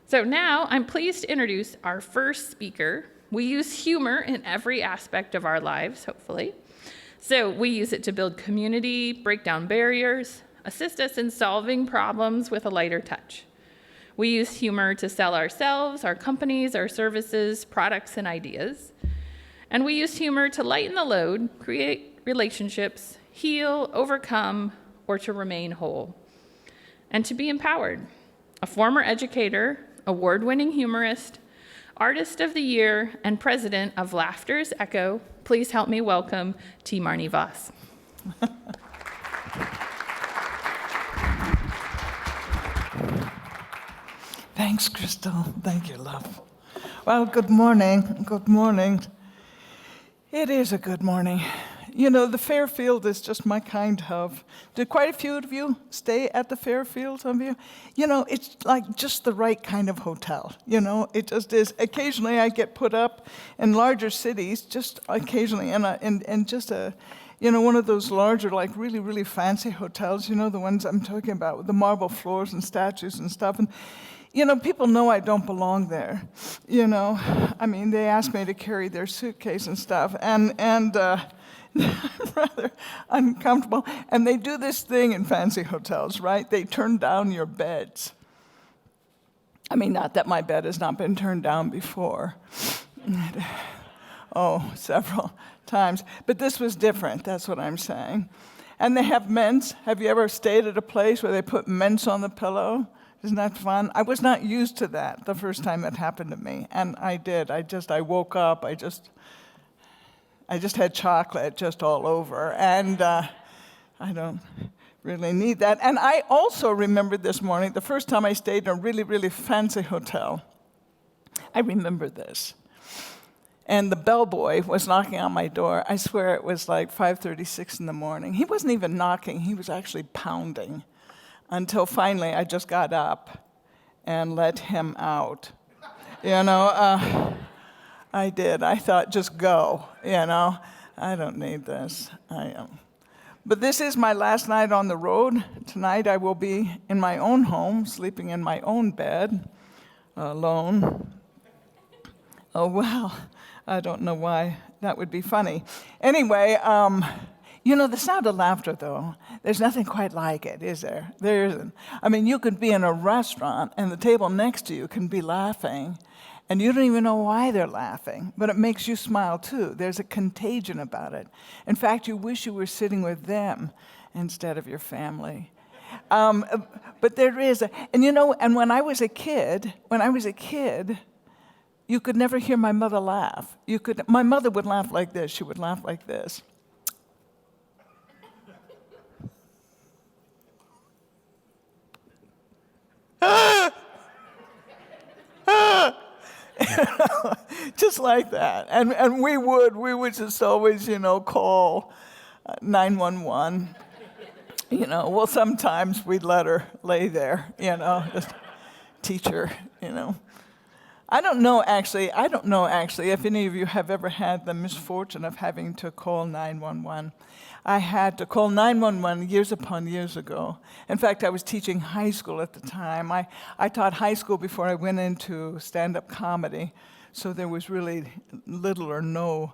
So now I'm pleased to introduce our first speaker. We use humor in every aspect of our lives, hopefully. So we use it to build community, break down barriers, assist us in solving problems with a lighter touch. We use humor to sell ourselves, our companies, our services, products, and ideas. And we use humor to lighten the load, create relationships, heal, overcome, or to remain whole. And to be empowered. A former educator, award-winning humorist, Artist of the Year, and president of Laughter's Echo, please help me welcome T. Marni Voss. Thanks, Crystal. Thank you, love. Well, good morning. Good morning. It is a good morning. You know, the Fairfield is just my kind of. Did quite a few of you stay at the Fairfield, some of you? You know, it's like just the right kind of hotel. You know, it just is. Occasionally I get put up in larger cities, just occasionally, and just a, you know, one of those larger, like really, really fancy hotels, you know, the ones I'm talking about, with the marble floors and statues and stuff. And you know, people know I don't belong there, you know. I mean, they ask me to carry their suitcase and stuff, and rather uncomfortable. And they do this thing in fancy hotels, right? They turn down your beds. I mean, not that my bed has not been turned down before. Oh, several times. But this was different, that's what I'm saying. And they have mints. Have you ever stayed at a place where they put mints on the pillow? Isn't that fun? I was not used to that the first time it happened to me, and I did. I woke up, I just had chocolate just all over, and I don't really need that. And I also remembered this morning, the first time I stayed in a really, really fancy hotel. I remember this. And the bellboy was knocking on my door. I swear it was like 5:36 in the morning. He wasn't even knocking, he was actually pounding. Until finally I just got up and let him out. You know, I did. I thought, just go, you know. I don't need this. But this is my last night on the road. Tonight I will be in my own home, sleeping in my own bed, alone. Oh, well, I don't know why that would be funny. Anyway, you know, the sound of laughter, though, there's nothing quite like it, is there? There isn't. I mean, you could be in a restaurant, and the table next to you can be laughing, and you don't even know why they're laughing, but it makes you smile, too. There's a contagion about it. In fact, you wish you were sitting with them instead of your family. But there is, and you know, and when I was a kid, you could never hear my mother laugh. My mother would laugh like this. She would laugh like this. Just like that. And we would just always, you know, call 911. You know, well, sometimes we'd let her lay there, you know, just teach her, you know. I don't know actually if any of you have ever had the misfortune of having to call 911. I had to call 911 years upon years ago. In fact, I was teaching high school at the time. I taught high school before I went into stand-up comedy, so there was really little or no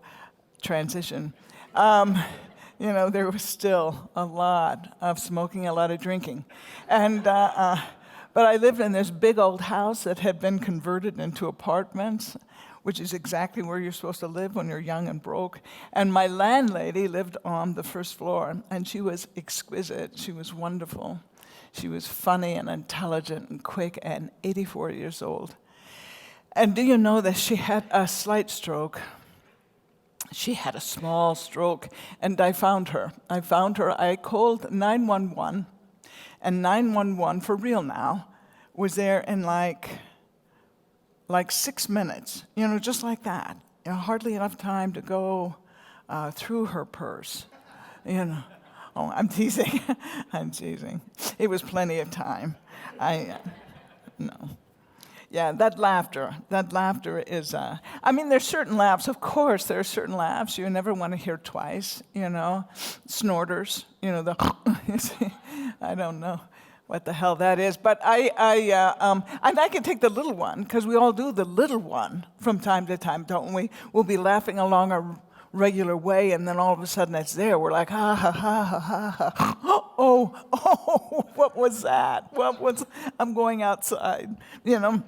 transition. You know, there was still a lot of smoking, a lot of drinking. And but I lived in this big old house that had been converted into apartments, which is exactly where you're supposed to live when you're young and broke. And my landlady lived on the first floor, and she was exquisite. She was wonderful. She was funny and intelligent and quick and 84 years old. And do you know that she had a slight stroke? She had a small stroke, and I found her. I called 911. And 911, for real now, was there in like 6 minutes, you know, just like that. You know, hardly enough time to go through her purse, you know. Oh, I'm teasing. I'm teasing. It was plenty of time. No. Yeah, that laughter is, I mean, there's certain laughs, of course, there are certain laughs you never want to hear twice, you know, snorters, you know, I don't know what the hell that is. But and I can take the little one, because we all do the little one from time to time, don't we? We'll be laughing along our regular way, and then all of a sudden it's there. We're like, ha, ha, ha, ha, ha, ha. Oh, what was that? I'm going outside, you know.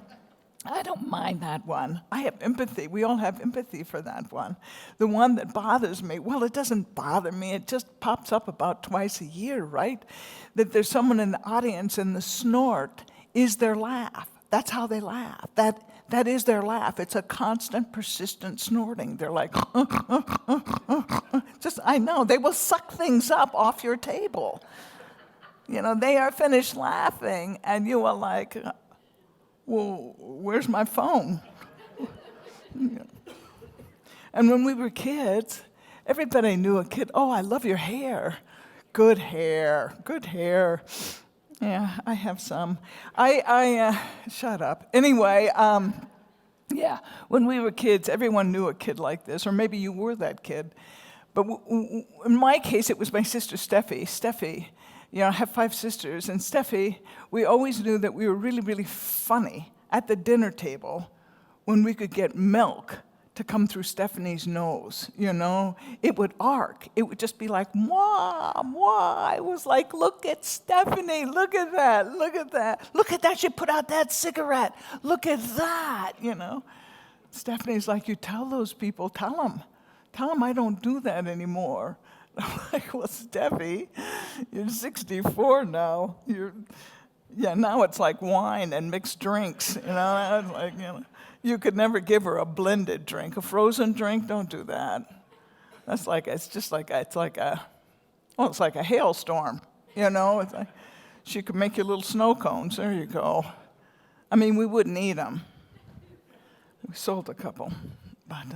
I don't mind that one. I have empathy. We all have empathy for that one. The one that bothers me, well, it doesn't bother me. It just pops up about twice a year, right? That there's someone in the audience and the snort is their laugh. That's how they laugh. That is their laugh. It's a constant, persistent snorting. They're like, just, I know, they will suck things up off your table. You know, they are finished laughing, and you are like, well, where's my phone? And when we were kids, everybody knew a kid, oh, I love your hair. Good hair, good hair. Yeah, I have some. Shut up. Anyway, yeah, when we were kids, everyone knew a kid like this, or maybe you were that kid. But in my case, it was my sister Steffi. Steffi, you know, I have 5 sisters, and Steffi, we always knew that we were really, really funny at the dinner table when we could get milk to come through Stephanie's nose, you know. It would arc. It would just be like, mwah, mwah. It was like, look at Stephanie, look at that, look at that. Look at that, she put out that cigarette. Look at that, you know. Stephanie's like, you tell those people, tell them I don't do that anymore. I'm like, well, Steffi, you're 64 now. Now it's like wine and mixed drinks, you know. I was like, you know. You could never give her a blended drink. A frozen drink, don't do that. It's like a hailstorm, you know? It's like, she could make you little snow cones. There you go. I mean, we wouldn't eat them. We sold a couple. But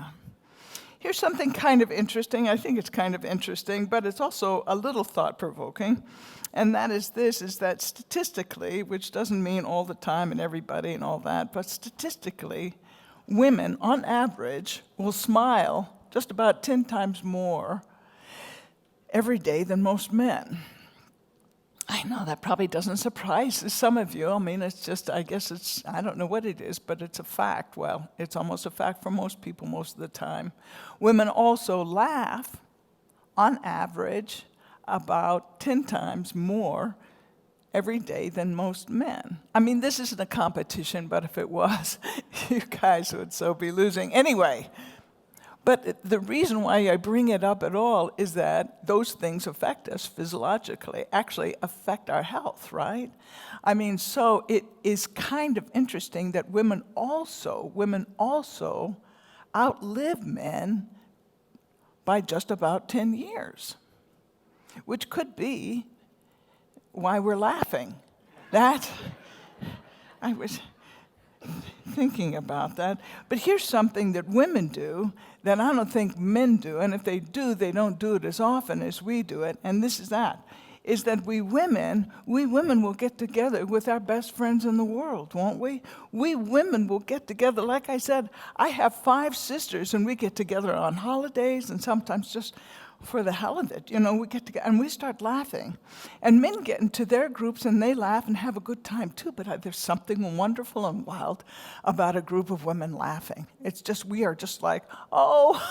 here's something kind of interesting. I think it's kind of interesting, but it's also a little thought-provoking. And that is this, is that statistically, which doesn't mean all the time and everybody and all that, but statistically, women, on average, will smile just about 10 times more every day than most men. I know that probably doesn't surprise some of you. I mean, it's just, I don't know what it is, but it's a fact. Well, it's almost a fact for most people most of the time. Women also laugh, on average, about 10 times more every day than most men. I mean, this isn't a competition, but if it was, you guys would so be losing. Anyway, but the reason why I bring it up at all is that those things affect us physiologically, actually affect our health, right? I mean, so it is kind of interesting that women also outlive men by just about 10 years. Which could be why we're laughing. I was thinking about that. But here's something that women do that I don't think men do, and if they do, they don't do it as often as we do it, and this is that we women will get together with our best friends in the world, won't we? We women will get together. Like I said, I have 5 sisters, and we get together on holidays and sometimes just for the hell of it, you know, we get together and we start laughing. And men get into their groups and they laugh and have a good time too, but there's something wonderful and wild about a group of women laughing. It's just, we are just like, oh.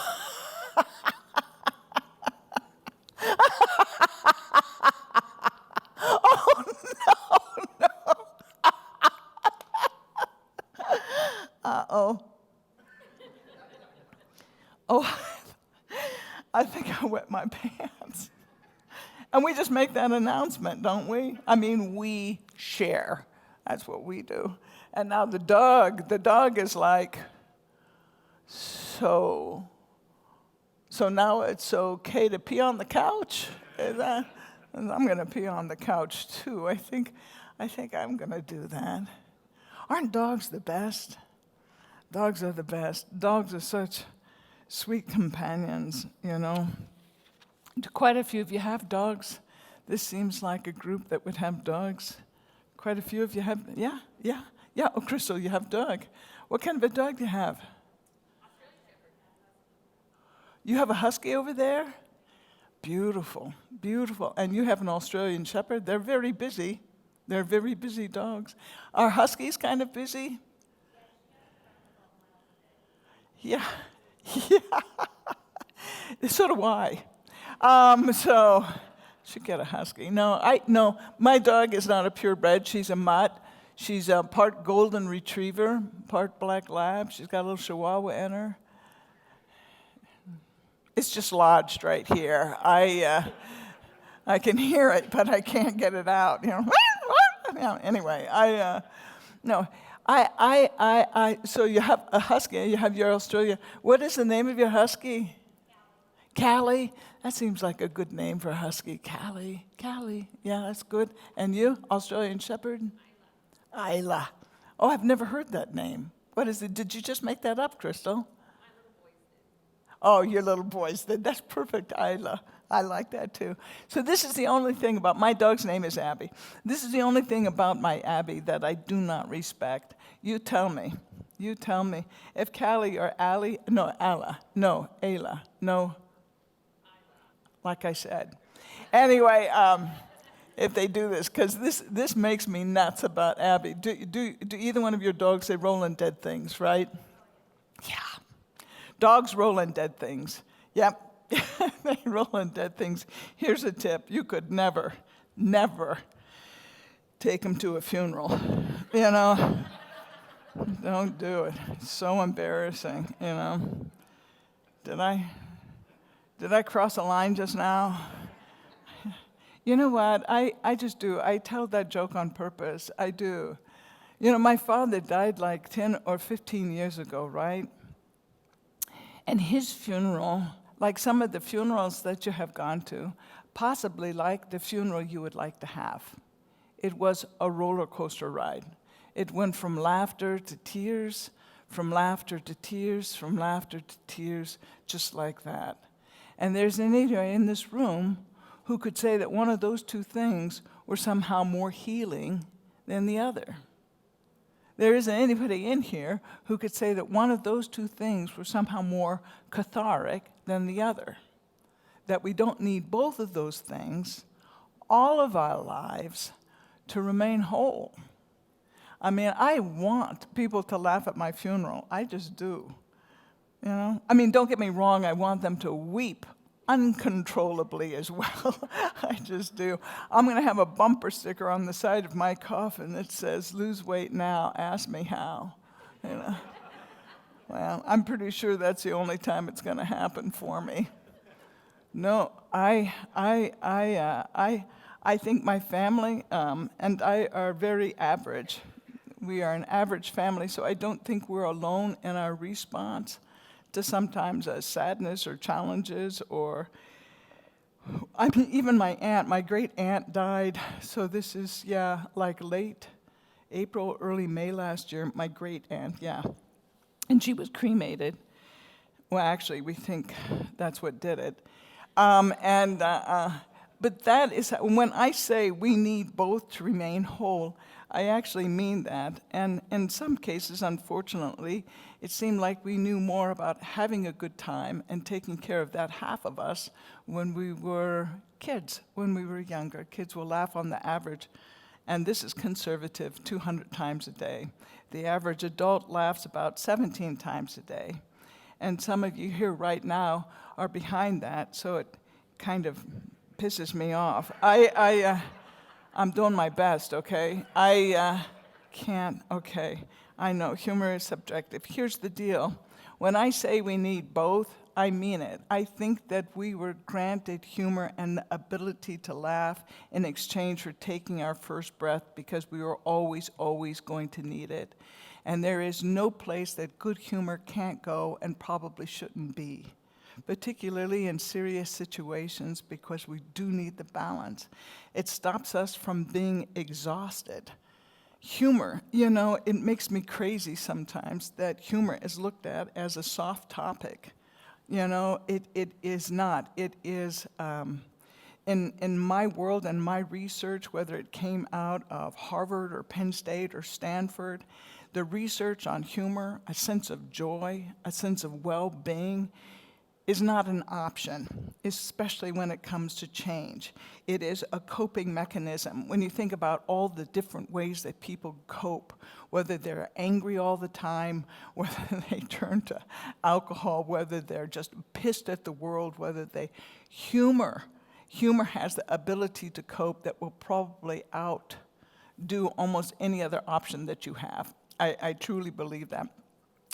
Oh, no. Uh-oh. Oh. I think I wet my pants. And we just make that announcement, don't we? I mean, we share. That's what we do. And now the dog is like, so now it's okay to pee on the couch? I'm going to pee on the couch too. I think I'm going to do that. Aren't dogs the best? Dogs are the best. Dogs are such sweet companions, you know. Quite a few of you have dogs. This seems like a group that would have dogs. Quite a few of you have, yeah. Oh, Crystal, you have dog. What kind of a dog do you have? You have a husky over there? Beautiful, beautiful. And you have an Australian Shepherd. They're very busy. They're very busy dogs. Are huskies kind of busy? Yeah. Yeah. So do I. So should get a husky. No, my dog is not a purebred. She's a mutt. She's a part golden retriever, part black lab. She's got a little chihuahua in her. It's just lodged right here. I can hear it, but I can't get it out. Anyway, so you have a husky, you have your Australia. What is the name of your husky? Callie. That seems like a good name for a husky. Callie. Yeah, that's good. And you, Australian Shepherd? Isla. Oh, I've never heard that name. What is it? Did you just make that up, Crystal? Oh, your little boys did. That's perfect, Isla. I like that too. So this is the only thing about, my dog's name is Abby. This is the only thing about my Abby that I do not respect. You tell me. If Callie or Allie, no, Alla, no, Ayla, no, like I said. Anyway, if they do this, because this makes me nuts about Abby. Do either one of your dogs, they roll in dead things, right? Yeah. Dogs roll in dead things. Yep. They roll in dead things. Here's a tip. You could never take them to a funeral. Don't do it. It's so embarrassing, Did I cross a line just now? You know what? I just do. I tell that joke on purpose. I do. My father died like 10 or 15 years ago, right? And his funeral, like some of the funerals that you have gone to, possibly like the funeral you would like to have. It was a roller coaster ride. It went from laughter to tears, from laughter to tears, from laughter to tears, just like that. And there's anybody in this room who could say that one of those two things were somehow more healing than the other. There isn't anybody in here who could say that one of those two things were somehow more cathartic than the other. That we don't need both of those things all of our lives to remain whole. I mean, I want people to laugh at my funeral. I just do. I mean, don't get me wrong, I want them to weep uncontrollably as well. I just do. I'm going to have a bumper sticker on the side of my coffin that says, "Lose weight now, ask me how." Well, I'm pretty sure that's the only time it's going to happen for me. No, I think my family and I are very average. We are an average family, so I don't think we're alone in our response to sometimes sadness or challenges or, even my great aunt died, so this is, like late April, early May last year, my great aunt, and she was cremated. Well, actually, we think that's what did it. But that is, when I say we need both to remain whole, I actually mean that. And in some cases, unfortunately, it seemed like we knew more about having a good time and taking care of that half of us when we were kids, when we were younger. Kids will laugh on the average, and this is conservative, 200 times a day. The average adult laughs about 17 times a day. And some of you here right now are behind that, so it kind of pisses me off. I'm doing my best, okay? I can't, okay. I know, humor is subjective. Here's the deal. When I say we need both, I mean it. I think that we were granted humor and the ability to laugh in exchange for taking our first breath because we were always going to need it. And there is no place that good humor can't go and probably shouldn't be, particularly in serious situations, because we do need the balance. It stops us from being exhausted. Humor, it makes me crazy sometimes that humor is looked at as a soft topic. It is not. It is, in my world and my research, whether it came out of Harvard or Penn State or Stanford, the research on humor, a sense of joy, a sense of well-being, is not an option, especially when it comes to change. It is a coping mechanism. When you think about all the different ways that people cope, whether they're angry all the time, whether they turn to alcohol, whether they're just pissed at the world, whether they humor has the ability to cope that will probably outdo almost any other option that you have. I truly believe that.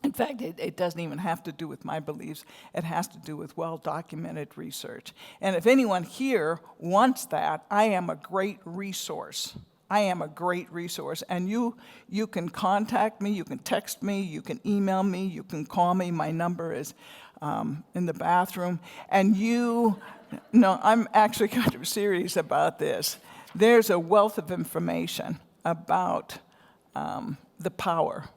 In fact, it doesn't even have to do with my beliefs. It has to do with well-documented research. And if anyone here wants that, I am a great resource. I am a great resource. And you can contact me, you can text me, you can email me, you can call me. My number is in the bathroom. And I'm actually kind of serious about this. There's a wealth of information about the power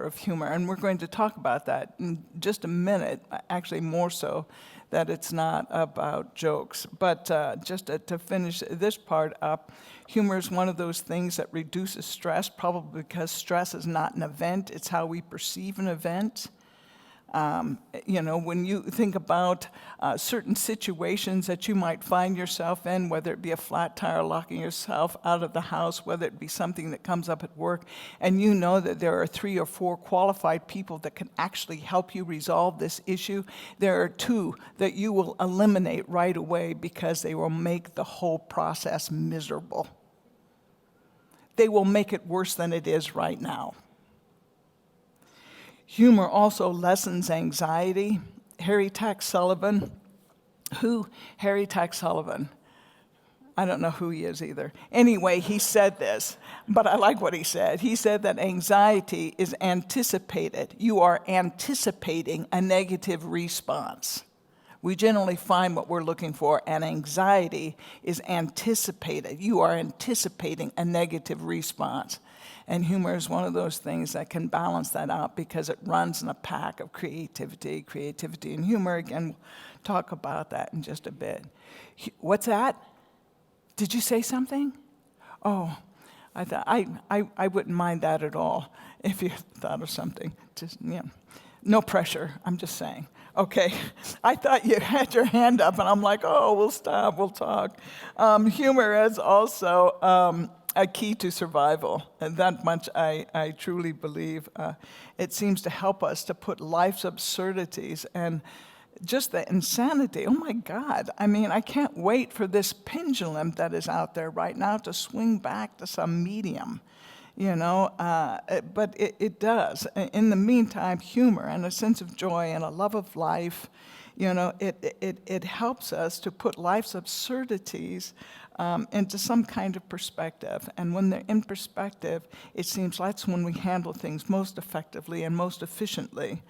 of humor. And we're going to talk about that in just a minute, actually more so, that it's not about jokes. But just to finish this part up, humor is one of those things that reduces stress, probably because stress is not an event, it's how we perceive an event. When you think about certain situations that you might find yourself in, whether it be a flat tire, locking yourself out of the house, whether it be something that comes up at work, and you know that there are 3 or 4 qualified people that can actually help you resolve this issue, there are 2 that you will eliminate right away because they will make the whole process miserable. They will make it worse than it is right now. Humor also lessens anxiety. Harry Tax Sullivan, Harry Tax Sullivan? I don't know who he is either. Anyway, he said this, but I like what he said. He said that anxiety is anticipated. You are anticipating a negative response. We generally find what we're looking for, and anxiety is anticipated. You are anticipating a negative response. And humor is one of those things that can balance that out because it runs in a pack of creativity and humor. Again, we'll talk about that in just a bit. What's that? Did you say something? Oh, I thought I wouldn't mind that at all if you thought of something. Just no pressure. I'm just saying. Okay, I thought you had your hand up, and I'm like, oh, we'll stop, we'll talk. Humor is also a key to survival, and that much I truly believe. It seems to help us to put life's absurdities and just the insanity. Oh my God, I can't wait for this pendulum that is out there right now to swing back to some medium. But it does. In the meantime, humor and a sense of joy and a love of life, it helps us to put life's absurdities into some kind of perspective. And when they're in perspective, it seems that's when we handle things most effectively and most efficiently.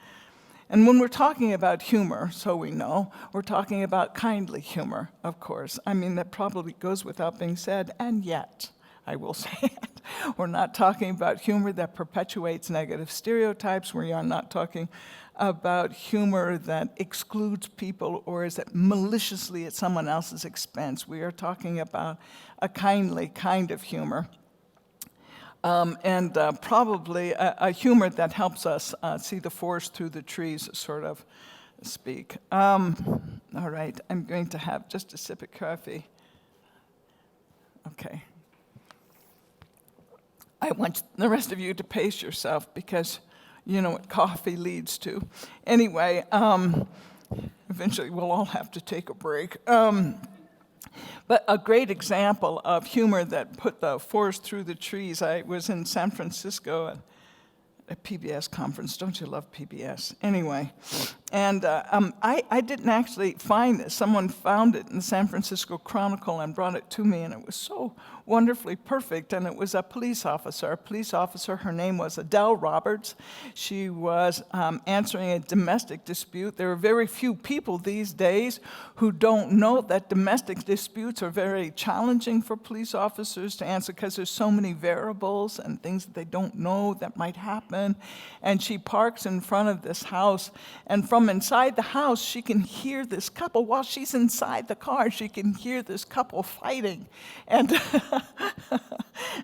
And when we're talking about humor, so we know, we're talking about kindly humor, of course. That probably goes without being said, and yet, I will say it. We're not talking about humor that perpetuates negative stereotypes. We are not talking about humor that excludes people or is it maliciously at someone else's expense. We are talking about a kindly kind of humor. And probably a humor that helps us see the forest through the trees, sort of speak. All right, I'm going to have just a sip of coffee. Okay. I want the rest of you to pace yourself because you know what coffee leads to. Anyway, eventually we'll all have to take a break. But a great example of humor that put the forest through the trees, I was in San Francisco at a PBS conference. Don't you love PBS? Anyway, and I didn't actually find this. Someone found it in the San Francisco Chronicle and brought it to me, and it was so wonderfully perfect, and it was a police officer. Her name was Adele Roberts. She was answering a domestic dispute. There are very few people these days who don't know that domestic disputes are very challenging for police officers to answer because there's so many variables and things that they don't know that might happen. And she parks in front of this house, and from from inside the house, she can hear this couple. While she's inside the car, she can hear this couple fighting. And,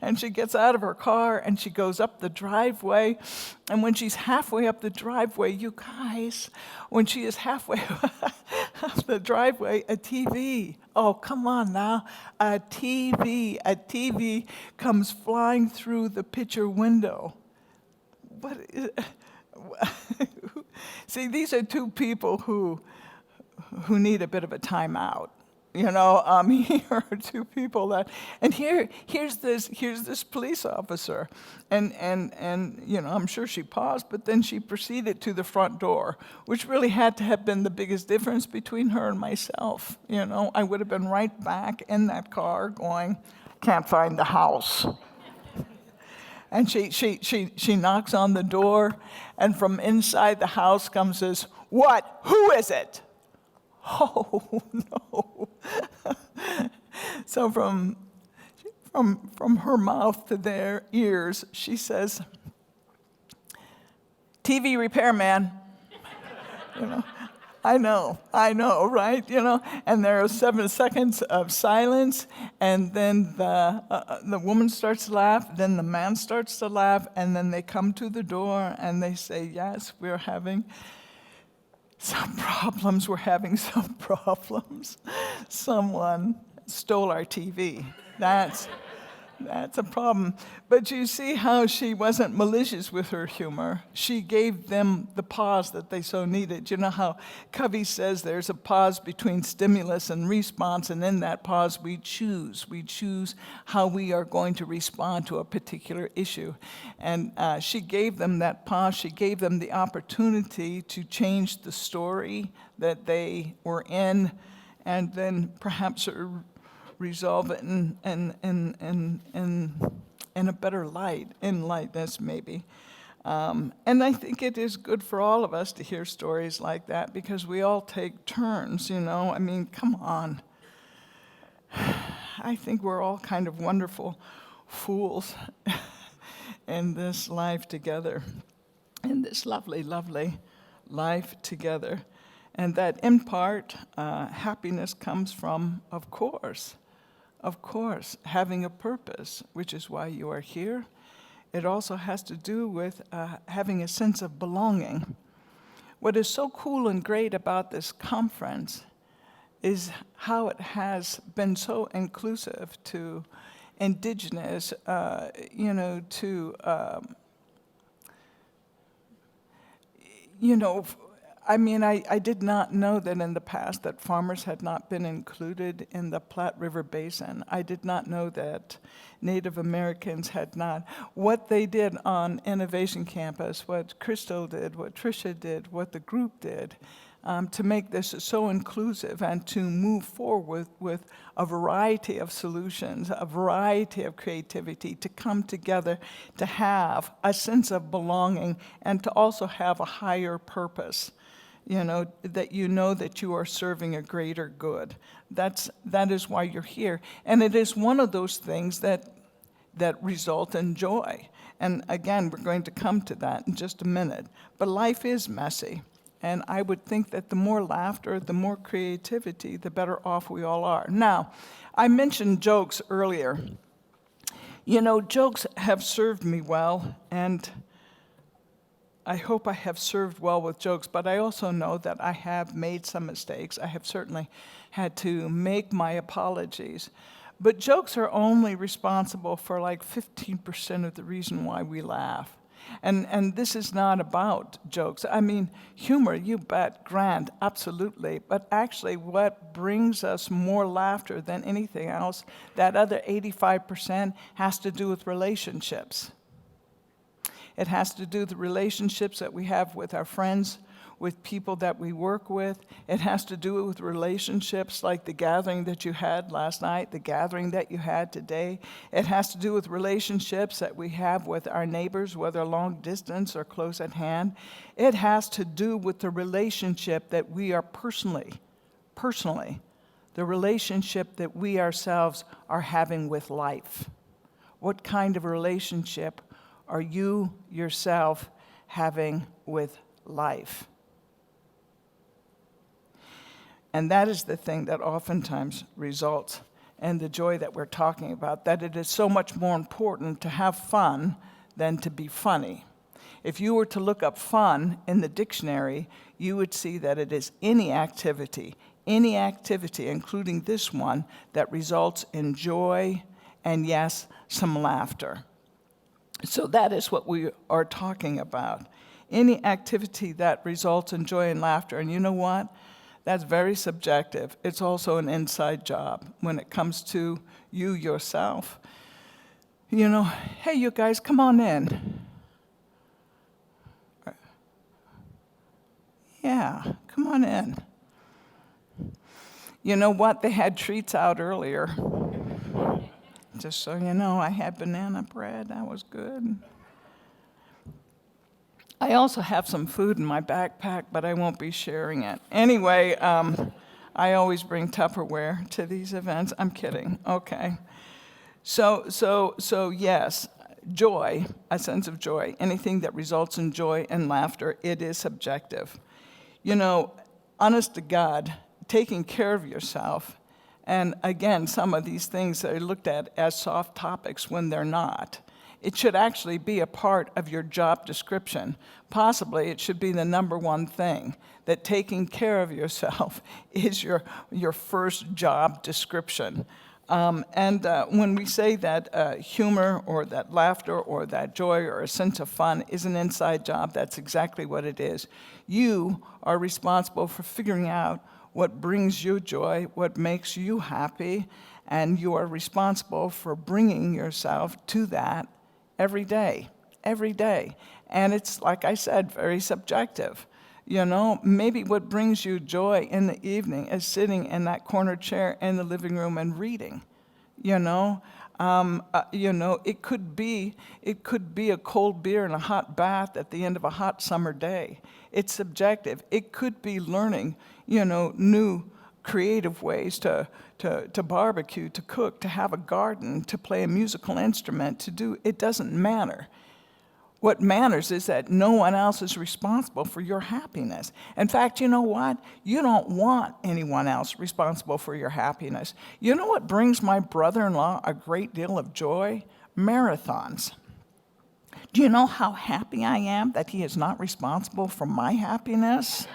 and she gets out of her car and she goes up the driveway. And when she's halfway up the driveway, you guys, when she is halfway up the driveway, a TV. Oh, come on now. A TV comes flying through the picture window. What is, see, these are two people who need a bit of a timeout. You know, here are two people that, and here's this police officer, and you know, I'm sure she paused, but then she proceeded to the front door, which really had to have been the biggest difference between her and myself. You know, I would have been right back in that car going, can't find the house. And she knocks on the door, and from inside the house comes this, "What? Who is it?" Oh, no. So from her mouth to their ears, she says, "TV repairman." You know, I know, right? You know, and there are 7 seconds of silence, and then the woman starts to laugh, then the man starts to laugh, and then they come to the door and they say, "Yes, we're having some problems. We're having some problems. Someone stole our TV." That's a problem. But you see how she wasn't malicious with her humor. She gave them the pause that they so needed. You know how Covey says there's a pause between stimulus and response, and in that pause we choose. We choose how we are going to respond to a particular issue. And she gave them that pause. She gave them the opportunity to change the story that they were in, and then perhaps resolve it in a better light, in lightness maybe. And I think it is good for all of us to hear stories like that, because we all take turns, you know. I mean, come on. I think we're all kind of wonderful fools in this life together, in this lovely, lovely life together. And that in part, happiness comes from, of course, having a purpose, which is why you are here. It also has to do with having a sense of belonging. What is so cool and great about this conference is how it has been so inclusive to indigenous, I mean, I did not know that in the past that farmers had not been included in the Platte River Basin. I did not know that Native Americans had not. What they did on Innovation Campus, what Crystal did, what Tricia did, what the group did, to make this so inclusive and to move forward with a variety of solutions, a variety of creativity, to come together, to have a sense of belonging, and to also have a higher purpose. That you are serving a greater good. That is why you're here. And it is one of those things that result in joy. And again, we're going to come to that in just a minute. But life is messy. And I would think that the more laughter, the more creativity, the better off we all are. Now, I mentioned jokes earlier. Jokes have served me well, and I hope I have served well with jokes, but I also know that I have made some mistakes. I have certainly had to make my apologies. But jokes are only responsible for like 15% of the reason why we laugh. And this is not about jokes. I mean, humor, you bet, grand, absolutely. But actually what brings us more laughter than anything else, that other 85%, has to do with relationships. It has to do with the relationships that we have with our friends, with people that we work with. It has to do with relationships like the gathering that you had last night, the gathering that you had today. It has to do with relationships that we have with our neighbors, whether long distance or close at hand. It has to do with the relationship that we are personally, the relationship that we ourselves are having with life. What kind of relationship are you yourself having with life? And that is the thing that oftentimes results in the joy that we're talking about, that it is so much more important to have fun than to be funny. If you were to look up fun in the dictionary, you would see that it is any activity, including this one, that results in joy and, yes, some laughter. So that is what we are talking about. Any activity that results in joy and laughter. And you know what? That's very subjective. It's also an inside job when it comes to you yourself. You know, hey, you guys, come on in. Yeah, come on in. You know what? They had treats out earlier. Just so you know, I had banana bread. That was good. I also have some food in my backpack, but I won't be sharing it. Anyway, I always bring Tupperware to these events. I'm kidding. Okay. So yes, joy, a sense of joy, anything that results in joy and laughter, it is subjective. You know, honest to God, taking care of yourself, and again, some of these things are looked at as soft topics when they're not. It should actually be a part of your job description. Possibly it should be the number one thing, that taking care of yourself is your first job description. When we say that humor or that laughter or that joy or a sense of fun is an inside job, that's exactly what it is. You are responsible for figuring out what brings you joy, what makes you happy, and you are responsible for bringing yourself to that every day. And it's, like I said, very subjective. You know, maybe what brings you joy in the evening is sitting in that corner chair in the living room and reading. It could be a cold beer and a hot bath at the end of a hot summer day. It's subjective. It could be learning, new creative ways to barbecue, to cook, to have a garden, to play a musical instrument, it doesn't matter. What matters is that no one else is responsible for your happiness. In fact, you know what? You don't want anyone else responsible for your happiness. You know what brings my brother-in-law a great deal of joy? Marathons. Do you know how happy I am that he is not responsible for my happiness?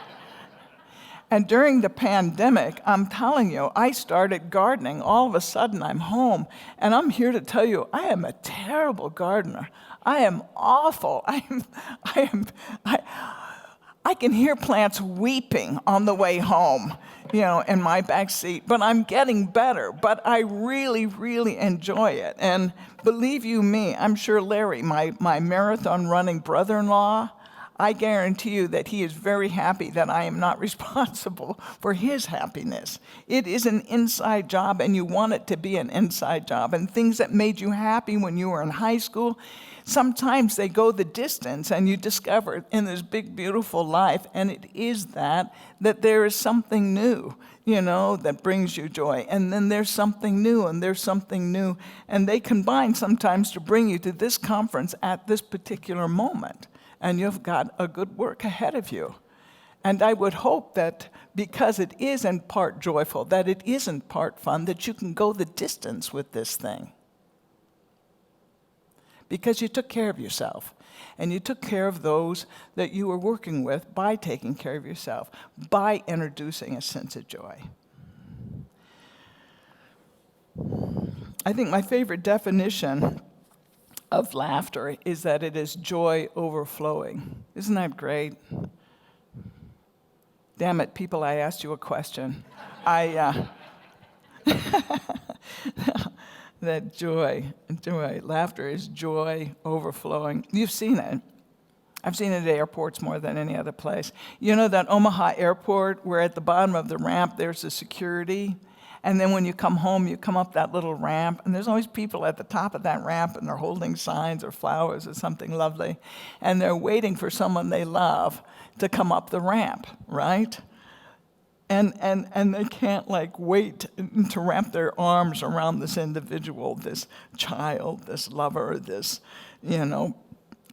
And during the pandemic, I'm telling you, I started gardening. All of a sudden, I'm home, and I'm here to tell you, I am a terrible gardener. I am awful. I can hear plants weeping on the way home, in my back seat. But I'm getting better. But I really, really enjoy it. And believe you me, I'm sure Larry, my marathon running brother-in-law, I guarantee you that he is very happy that I am not responsible for his happiness. It is an inside job, and you want it to be an inside job. And things that made you happy when you were in high school, sometimes they go the distance, and you discover in this big, beautiful life, and it is that there is something new, that brings you joy. And then there's something new, and there's something new. And they combine sometimes to bring you to this conference at this particular moment. And you've got a good work ahead of you. And I would hope that because it is in part joyful, that it is in part fun, that you can go the distance with this thing. Because you took care of yourself. And you took care of those that you were working with by taking care of yourself, by introducing a sense of joy. I think my favorite definition of laughter is that it is joy overflowing. Isn't that great? Damn it, people, I asked you a question. That joy, laughter is joy overflowing. You've seen it. I've seen it at airports more than any other place. You know that Omaha airport where at the bottom of the ramp there's a security? And then when you come home, you come up that little ramp, and there's always people at the top of that ramp, and they're holding signs or flowers or something lovely, and they're waiting for someone they love to come up the ramp, right? And they can't wait to wrap their arms around this individual, this child, this lover, this,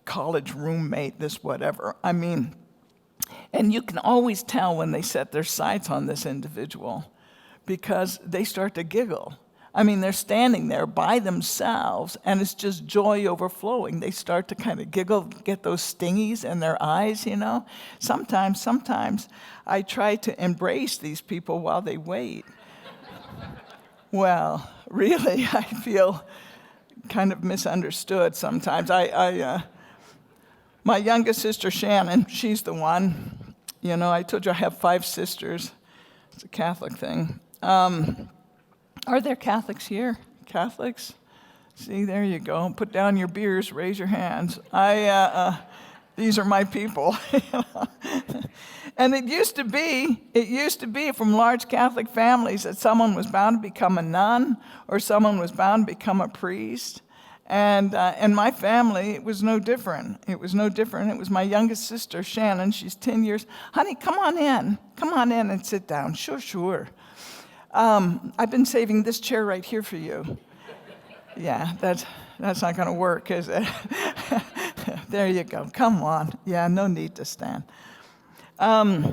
college roommate, this whatever. I mean, And you can always tell when they set their sights on this individual because they start to giggle. I mean, they're standing there by themselves, and it's just joy overflowing. They start to kind of giggle, get those stingies in their eyes, you know. Sometimes I try to embrace these people while they wait. Well, really, I feel kind of misunderstood sometimes. My youngest sister, Shannon, she's the one. You know, I told you I have 5 sisters. It's a Catholic thing. Are there Catholics here? Catholics? See, there you go. Put down your beers, raise your hands. These are my people. And it used to be from large Catholic families that someone was bound to become a nun or someone was bound to become a priest. And in my family, it was no different. It was my youngest sister, Shannon. She's 10 years. Honey, come on in. Come on in and sit down. Sure. I've been saving this chair right here for you. Yeah, that's not going to work, is it? There you go. Come on. Yeah, no need to stand. Well,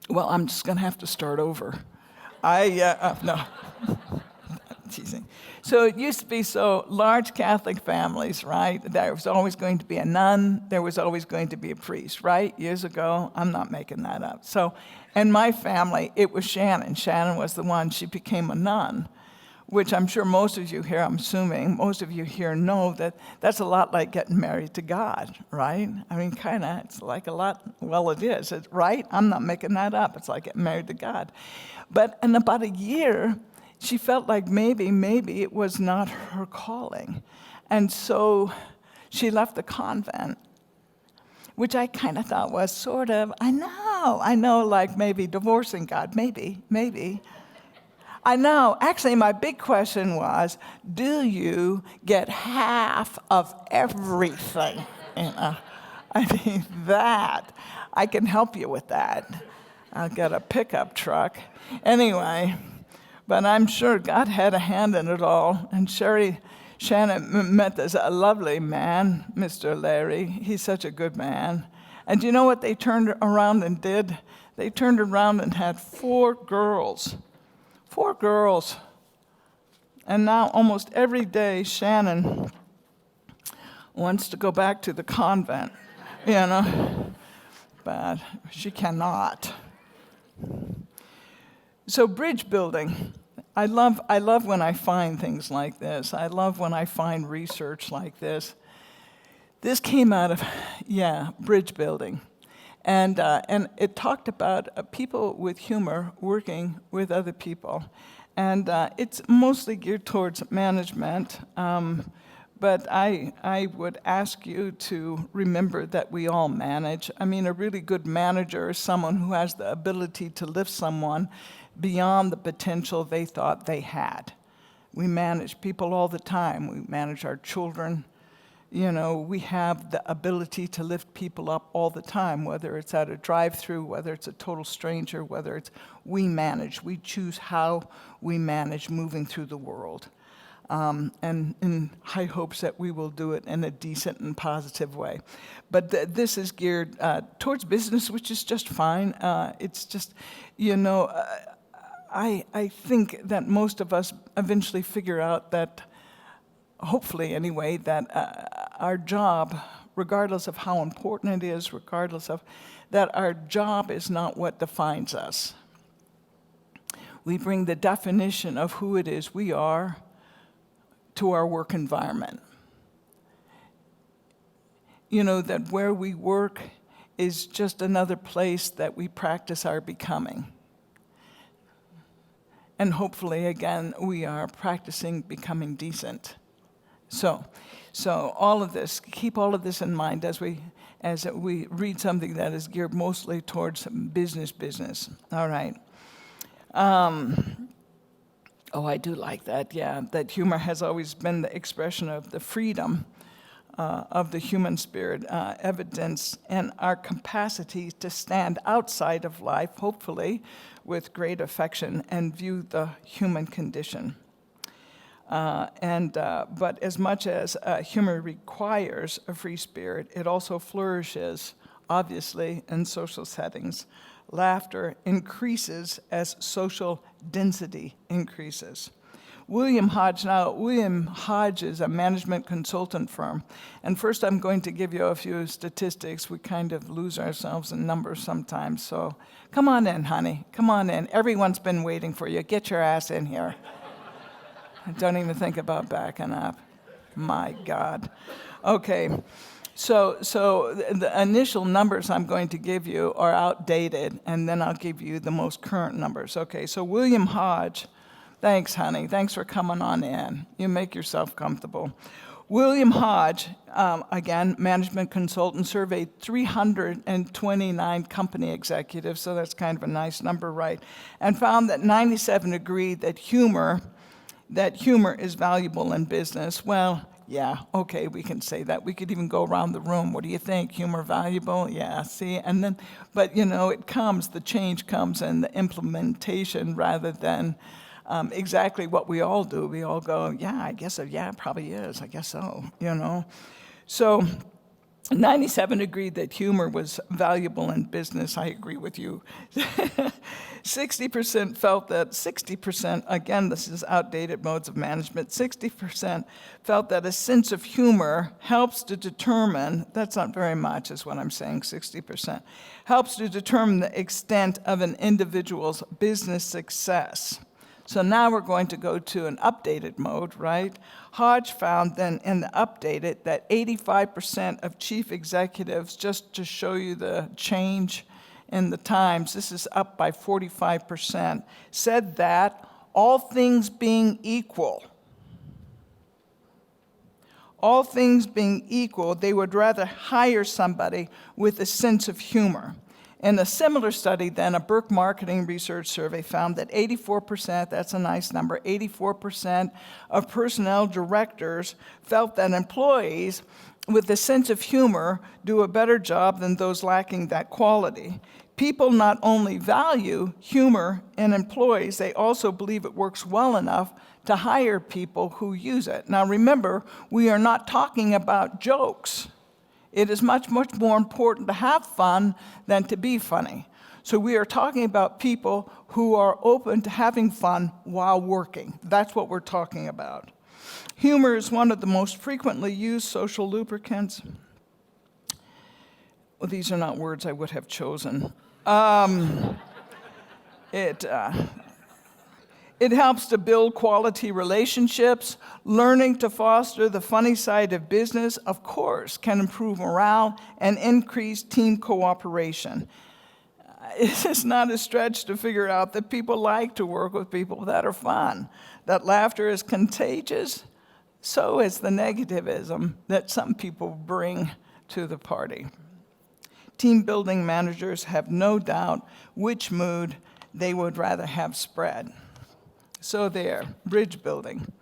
I'm just going to have to start over. No. Teasing. So it used to be so large Catholic families, right? There was always going to be a nun. There was always going to be a priest, right? Years ago, I'm not making that up. So in my family, it was Shannon. Shannon was the one. She became a nun, which I'm sure most of you here, I'm assuming, most of you here know that that's a lot like getting married to God, right? I mean, kind of, it's like a lot, well, it is, right? I'm not making that up. It's like getting married to God. But in about a year, she felt like maybe it was not her calling. And so she left the convent, which I kind of thought was sort of, I know, like maybe divorcing God, maybe. I know. Actually, my big question was, do you get half of everything? You know? I mean, that, I can help you with that. I'll get a pickup truck. Anyway, but I'm sure God had a hand in it all. And Shannon met this lovely man, Mr. Larry. He's such a good man. And do you know what they turned around and did? They turned around and had 4 girls. 4 girls. And now almost every day, Shannon wants to go back to the convent, you know, but she cannot. So bridge building, I love when I find things like this. I love when I find research like this. This came out of, bridge building. And it talked about people with humor working with other people. And it's mostly geared towards management. But I would ask you to remember that we all manage. I mean, a really good manager is someone who has the ability to lift someone beyond the potential they thought they had. We manage people all the time. We manage our children. You know, we have the ability to lift people up all the time, whether it's at a drive-through, whether it's a total stranger, whether it's we manage. We choose how we manage moving through the world. And in high hopes that we will do it in a decent and positive way. But this is geared towards business, which is just fine. It's just, you know, I think that most of us eventually figure out that, hopefully anyway, that our job, regardless of how important it is, regardless of, that our job is not what defines us. We bring the definition of who it is we are to our work environment. You know, that where we work is just another place that we practice our becoming. And hopefully, again, we are practicing becoming decent. So all of this, keep all of this in mind as we read something that is geared mostly towards business. All right. I do like that, yeah, that humor has always been the expression of the freedom of the human spirit, evidence and our capacity to stand outside of life, hopefully, with great affection and view the human condition. But as much as humor requires a free spirit, it also flourishes obviously, in social settings. Laughter increases as social density increases. William Hodge is a management consultant firm. And first I'm going to give you a few statistics. We kind of lose ourselves in numbers sometimes. So come on in, honey. Come on in. Everyone's been waiting for you. Get your ass in here. Don't even think about backing up. My God. Okay. So the initial numbers I'm going to give you are outdated, and then I'll give you the most current numbers. Okay, so William Hodge, thanks, honey. Thanks for coming on in. You make yourself comfortable. William Hodge, again, management consultant, surveyed 329 company executives, so that's kind of a nice number, right? And found that 97 agreed that humor is valuable in business. Well, yeah, okay, we can say that. We could even go around the room. What do you think? Humor valuable? Yeah, see? And then, but the change comes in the implementation rather than exactly what we all do. We all go, yeah, I guess so. Yeah, it probably is. I guess so, So 97 agreed that humor was valuable in business. I agree with you. 60% felt that, 60%, again, this is outdated modes of management, 60% felt that a sense of humor helps to determine, that's not very much is what I'm saying, 60%, helps to determine the extent of an individual's business success. So now we're going to go to an updated mode, right? Hodge found then in the updated that 85% of chief executives, just to show you the change in the times, this is up by 45%, said that all things being equal, they would rather hire somebody with a sense of humor. In a similar study, then, a Burke Marketing Research Survey found that 84%, that's a nice number, 84% of personnel directors felt that employees with a sense of humor do a better job than those lacking that quality. People not only value humor in employees, they also believe it works well enough to hire people who use it. Now remember, we are not talking about jokes. It is much, much more important to have fun than to be funny. So we are talking about people who are open to having fun while working. That's what we're talking about. Humor is one of the most frequently used social lubricants. Well, these are not words I would have chosen. It helps to build quality relationships. Learning to foster the funny side of business, of course, can improve morale and increase team cooperation. It's not a stretch to figure out that people like to work with people that are fun, that laughter is contagious. So is the negativism that some people bring to the party. Team building managers have no doubt which mood they would rather have spread. So there, bridge building.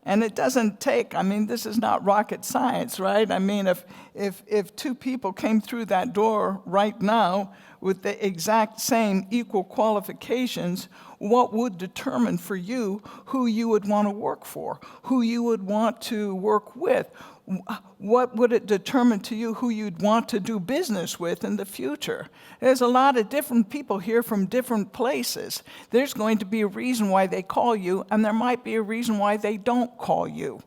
And it doesn't take, this is not rocket science, right? If two people came through that door right now with the exact same equal qualifications, what would determine for you who you would want to work for, who you would want to work with? What would it determine to you who you'd want to do business with in the future? There's a lot of different people here from different places. There's going to be a reason why they call you, and there might be a reason why they don't call you.